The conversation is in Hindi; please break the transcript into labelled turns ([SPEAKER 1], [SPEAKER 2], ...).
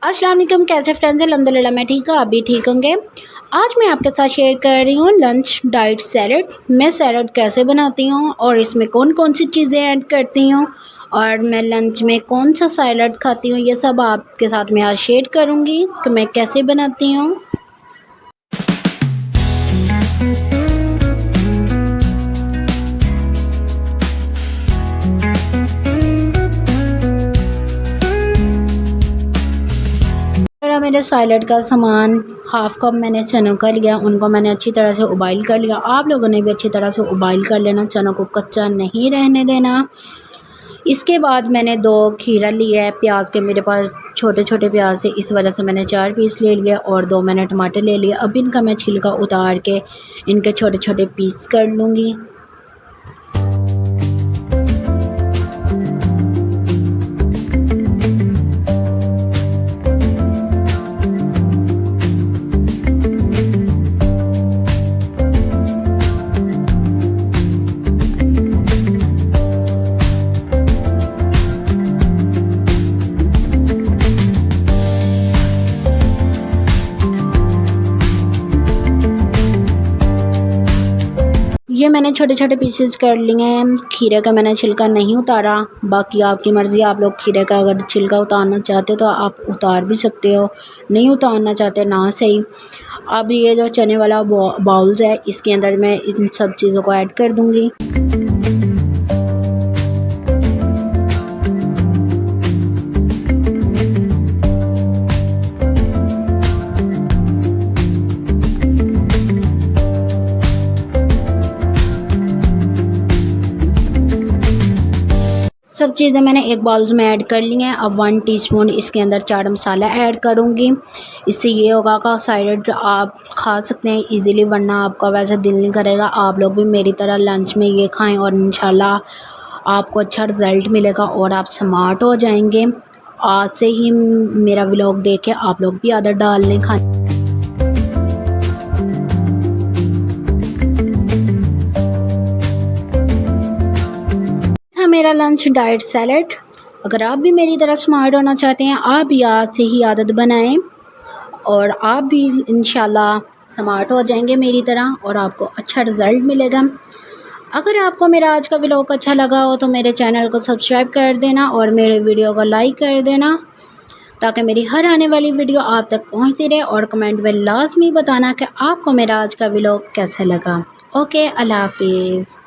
[SPEAKER 1] अस्सलाम वालेकुम। कैसे फ्रेंड्स? अल्हम्दुलिल्लाह मैं ठीक हूँ, आप भी ठीक होंगे। आज मैं आपके साथ शेयर कर रही हूँ लंच डाइट सैलड। मैं सैलड कैसे बनाती हूँ और इसमें कौन कौन सी चीज़ें ऐड करती हूँ और मैं लंच में कौन सा सैलड खाती हूँ, ये सब आपके साथ मैं आज शेयर करूँगी कि मैं कैसे बनाती हूँ। मेरे सैलड का सामान हाफ़ कप मैंने चनों का लिया, उनको मैंने अच्छी तरह से उबाइल कर लिया। आप लोगों ने भी अच्छी तरह से उबाइल कर लेना, चनों को कच्चा नहीं रहने देना। इसके बाद मैंने 2 खीरा लिया है, प्याज के मेरे पास छोटे छोटे प्याज है, इस वजह से मैंने 4 पीस ले लिया और 2 मैंने टमाटर ले लिए। अब इनका मैं छिलका उतार के इनके छोटे छोटे पीस कर लूँगी। ये मैंने छोटे छोटे पीसेस कर लिए हैं। खीरे का मैंने छिलका नहीं उतारा, बाकी आपकी मर्ज़ी, आप लोग खीरे का अगर छिलका उतारना चाहते हो तो आप उतार भी सकते हो, नहीं उतारना चाहते ना सही। अब ये जो चने वाला बाउल्स है, इसके अंदर मैं इन सब चीज़ों को ऐड कर दूँगी। सब चीज़ें मैंने एक बाउल में ऐड कर ली हैं। अब 1 टीस्पून इसके अंदर चाट मसाला ऐड करूँगी। इससे ये होगा कि सैलड आप खा सकते हैं इजीली, वरना आपका वैसे दिल नहीं करेगा। आप लोग भी मेरी तरह लंच में ये खाएं और इंशाल्लाह आपको अच्छा रिज़ल्ट मिलेगा और आप स्मार्ट हो जाएंगे। आज से ही मेरा व्लॉग देख के आप लोग भी आदत डाल लें खाने। मेरा लंच डाइट सैलड। अगर आप भी मेरी तरह स्मार्ट होना चाहते हैं, आप भी आज से ही आदत बनाएं और आप भी इंशाल्लाह स्मार्ट हो जाएंगे मेरी तरह और आपको अच्छा रिज़ल्ट मिलेगा। अगर आपको मेरा आज का व्लॉग अच्छा लगा हो तो मेरे चैनल को सब्सक्राइब कर देना और मेरे वीडियो को लाइक कर देना, ताकि मेरी हर आने वाली वीडियो आप तक पहुंचती रहे। और कमेंट में लाजमी बताना कि आपको मेरा आज का व्लॉग कैसा लगा। ओके, अल्लाह हाफिज़।